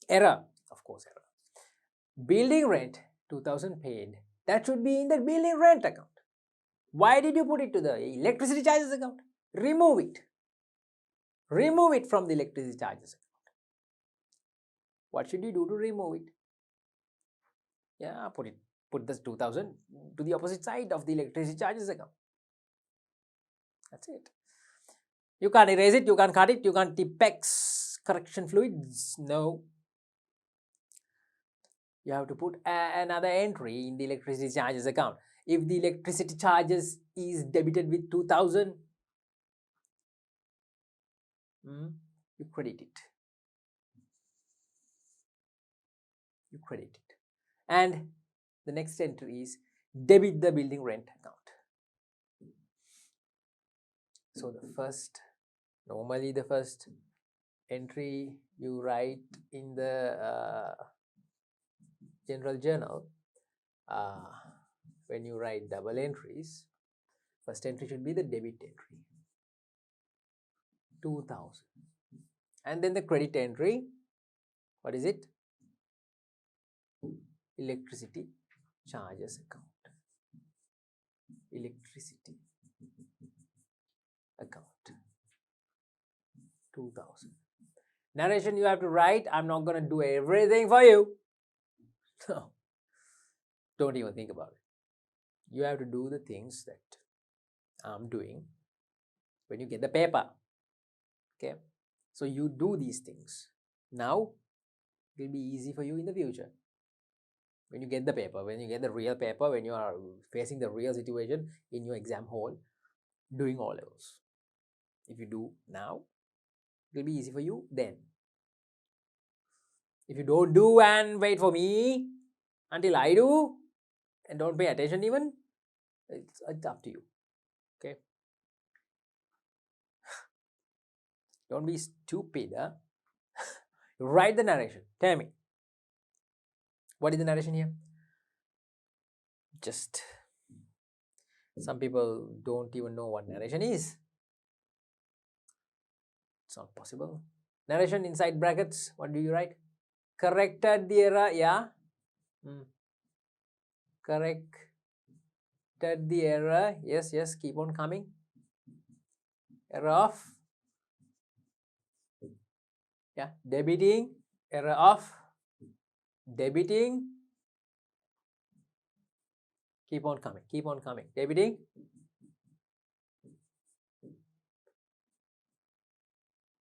Error, of course, error. Building rent 2000 paid. That should be in the building rent account. Why did you put it to the electricity charges account? Remove it. Remove it from the electricity charges account. What should you do to remove it? Yeah, put this 2000 to the opposite side of the electricity charges account. That's it. You can't erase it, you can't cut it, you can't Tipp-Ex correction fluids. No. you have to put another entry in the electricity charges account. If the electricity charges is debited with 2000, you credit it. You credit it. And the next entry is debit the building rent account. So normally the first entry you write in the general journal. When you write double entries, first entry should be the debit entry, 2000, and then the credit entry, what is it? Electricity charges account. Electricity account, 2000. Narration you have to write. I'm not going to do everything for you. No, don't even think about it. You have to do the things that I'm doing when you get the paper. Okay, so you do these things now. It will be easy for you in the future. When you get the paper, when you get the real paper, when you are facing the real situation in your exam hall, doing all levels. If you do now, it will be easy for you then. If you don't do and wait for me until I do and don't pay attention even, it's up to you. Okay, don't be stupid. Write the narration. Tell me, what is the narration here? Just some people don't even know what narration is. It's not possible. Narration inside brackets, what do you write? Corrected the error, yeah. Corrected the error, yes, keep on coming. Error of, yeah, debiting, error of debiting, keep on coming, debiting,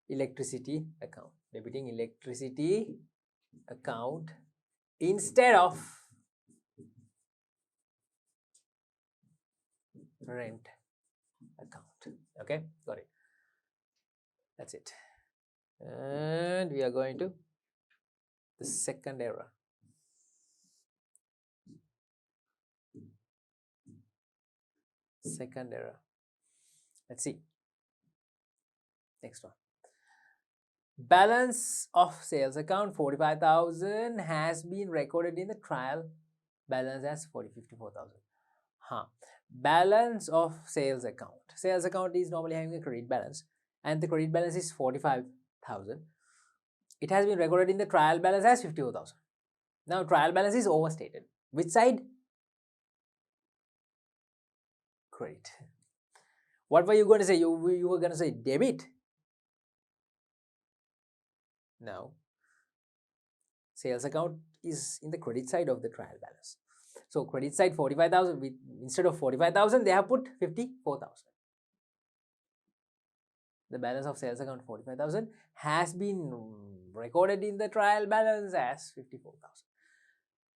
electricity account, debiting electricity account instead of rent account. Okay, got it. That's it. And we are going to the second error. Second error. Let's see. Next one. Balance of sales account 45,000 has been recorded in the trial balance as 54,000. Balance of sales account. Sales account is normally having a credit balance, and the credit balance is 45,000. It has been recorded in the trial balance as 54,000. Now trial balance is overstated. Which side? Credit. What were you going to say? You were going to say debit. Now sales account is in the credit side of the trial balance. So credit side 45,000, instead of 45,000 they have put 54,000. The balance of sales account 45,000 has been recorded in the trial balance as 54,000.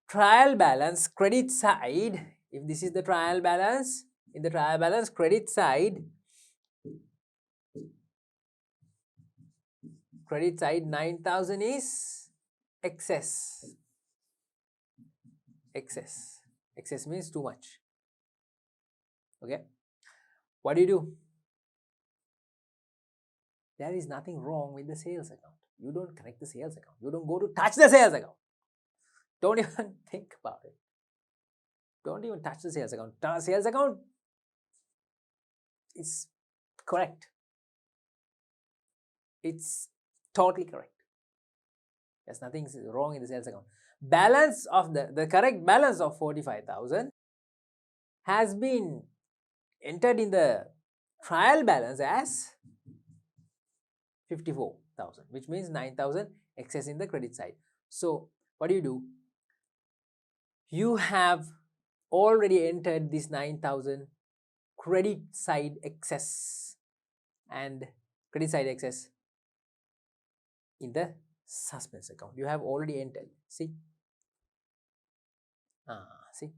Trial balance credit side, if this is the trial balance, in the trial balance credit side 9,000 is excess. Excess means too much. Okay, what do? There is nothing wrong with the sales account. You don't connect the sales account. You don't go to touch the sales account. Don't even think about it. Don't even touch the sales account. The sales account is correct. It's totally correct. There's nothing wrong in the sales account. Balance of the correct balance of 45,000 has been entered in the trial balance as 54,000, which means 9,000 excess in the credit side. So what do? You have already entered this 9,000 credit side excess and credit side excess in the suspense account. You have already entered. See, See,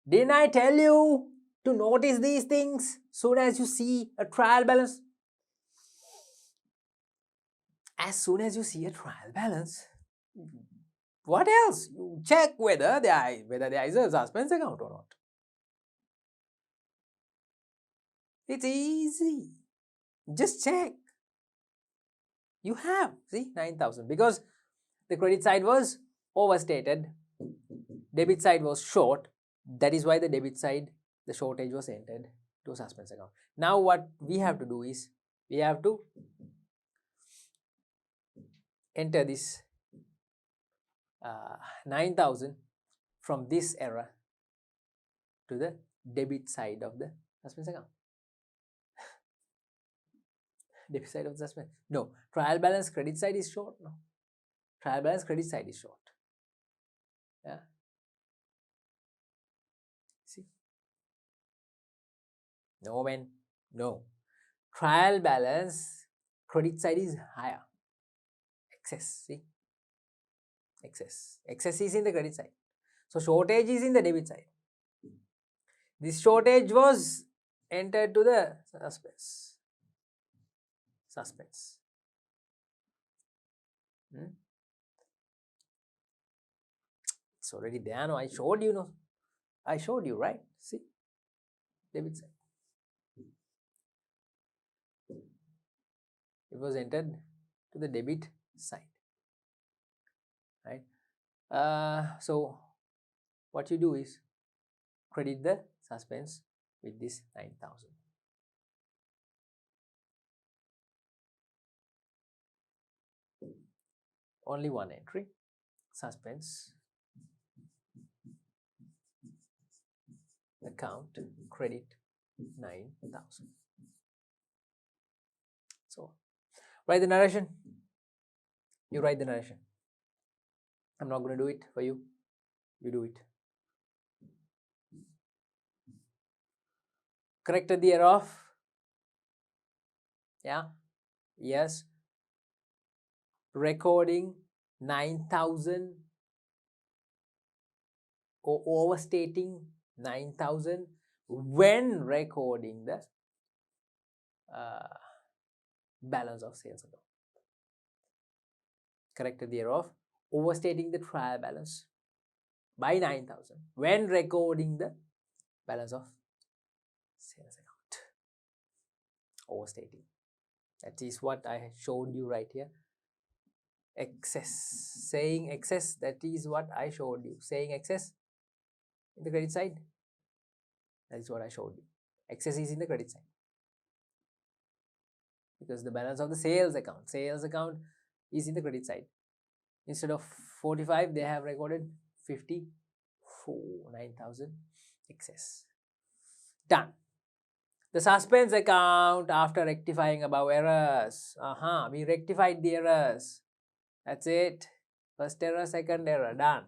didn't I tell you to notice these things soon as you see a trial balance? As soon as you see a trial balance, what else? You check whether there is a suspense account or not. It's easy. Just check. You have, see, 9,000, because the credit side was overstated, debit side was short. That is why the debit side, the shortage was entered to a suspense account. Now what we have to do is, we have to enter this 9,000 from this error to the debit side of the suspense account. Debit side of the suspense. No, trial balance credit side is short. No, trial balance credit side is short. Yeah. See? No, man. No. Trial balance credit side is higher. Excess. See? Excess. Excess is in the credit side. So shortage is in the debit side. This shortage was entered to the suspense. Suspense. It's already there. No, I showed you. No, I showed you, right? See, debit side. It was entered to the debit side, right? So what you do is credit the suspense with this 9,000. Only one entry, suspense account credit 9,000. So write the narration. You write the narration. I'm not going to do it for you. You do it. Corrected the error of, yeah, yes, recording 9,000 or overstating 9,000 when recording the balance of sales account. Corrected the error of overstating the trial balance by 9,000 when recording the balance of sales account. Overstating. That is what I showed you right here. Excess. Saying excess, that is what I showed you. Saying excess in the credit side, that is what I showed you. Excess is in the credit side, because the balance of the sales account is in the credit side. Instead of 45, they have recorded 54, 9,000 excess. Done. The suspense account after rectifying above errors. We rectified the errors. That's it. First error, second error, done.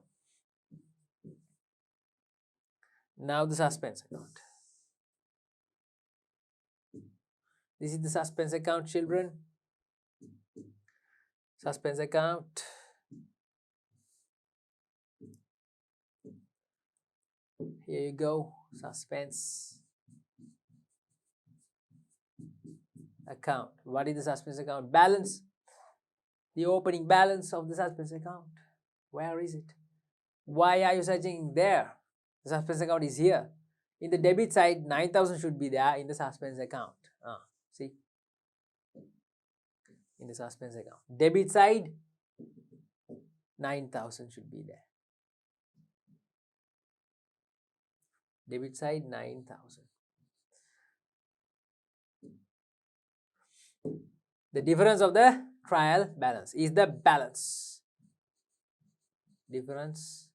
Now the suspense account. This is the suspense account, children. Suspense account. Here you go. Suspense account. What is the suspense account? Balance. The opening balance of the suspense account. Where is it? Why are you searching there? The suspense account is here. In the debit side, 9,000 should be there in the suspense account. See? In the suspense account. Debit side, 9,000 should be there. Debit side, 9,000. The difference of the trial balance is the balance. Difference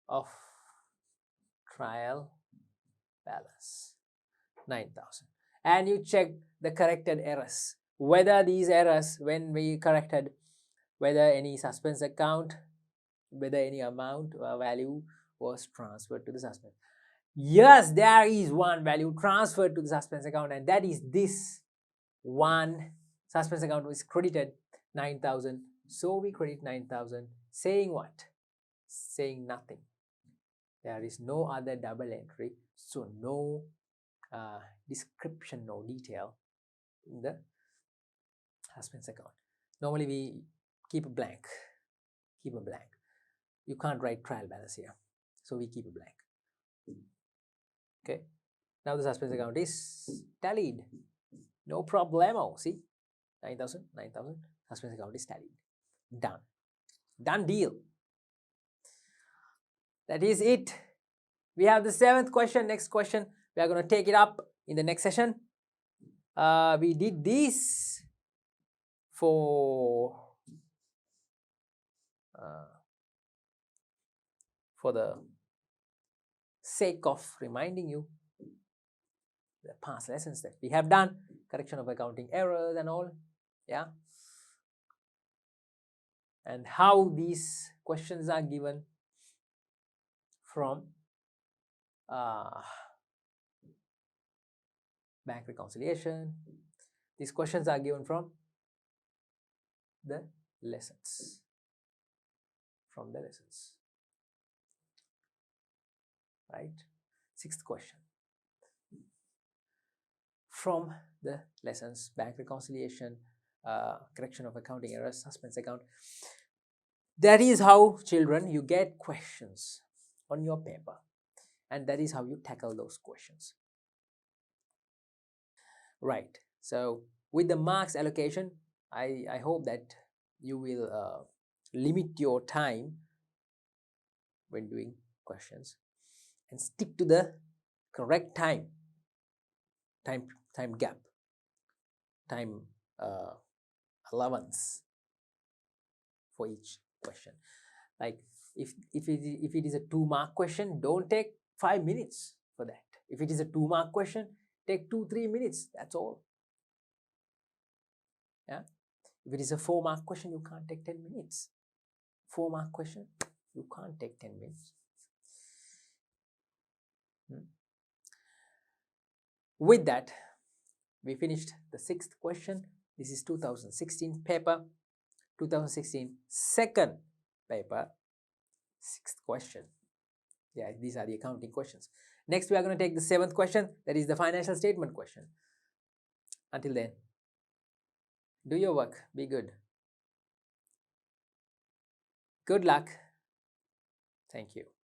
of trial balance, 9,000. And you check the corrected errors. Whether these errors, when we corrected, whether any suspense account, whether any amount or value was transferred to the suspense. Yes, there is one value transferred to the suspense account, and that is this one. Suspense account was credited 9,000 So we credit 9,000, saying what? Saying nothing. There is no other double entry, so no description, no detail in the husband's account. Normally we keep a blank. You can't write trial balance here, so we keep a blank. Okay, now the suspense account is tallied, no problemo. See, 9,000, suspense account is tallied. Done deal. That is it. We have the 7th question. Next question, we are going to take it up in the next session. We did this for the sake of reminding you the past lessons that we have done, correction of accounting errors and all, yeah, and how these questions are given from bank reconciliation. These questions are given from the lessons. Right? 6th question. From the lessons, bank reconciliation, correction of accounting errors, suspense account. That is how, children, you get questions on your paper, and that is how you tackle those questions. Right. So with the marks allocation, I hope that you will limit your time when doing questions and stick to the correct time gap, time allowance for each question. Like if it is a 2-mark question, don't take 5 minutes for that. If it is a 2-mark question, take 2-3 minutes. That's all. Yeah. If it is a 4-mark question, you can't take 10 minutes. 4-mark question, you can't take 10 minutes. With that, we finished the 6th question. This is 2016 paper, 2016 second paper, 6th question. Yeah, these are the accounting questions. Next, we are going to take the 7th question. That is the financial statement question. Until then, do your work. Be good. Good luck. Thank you.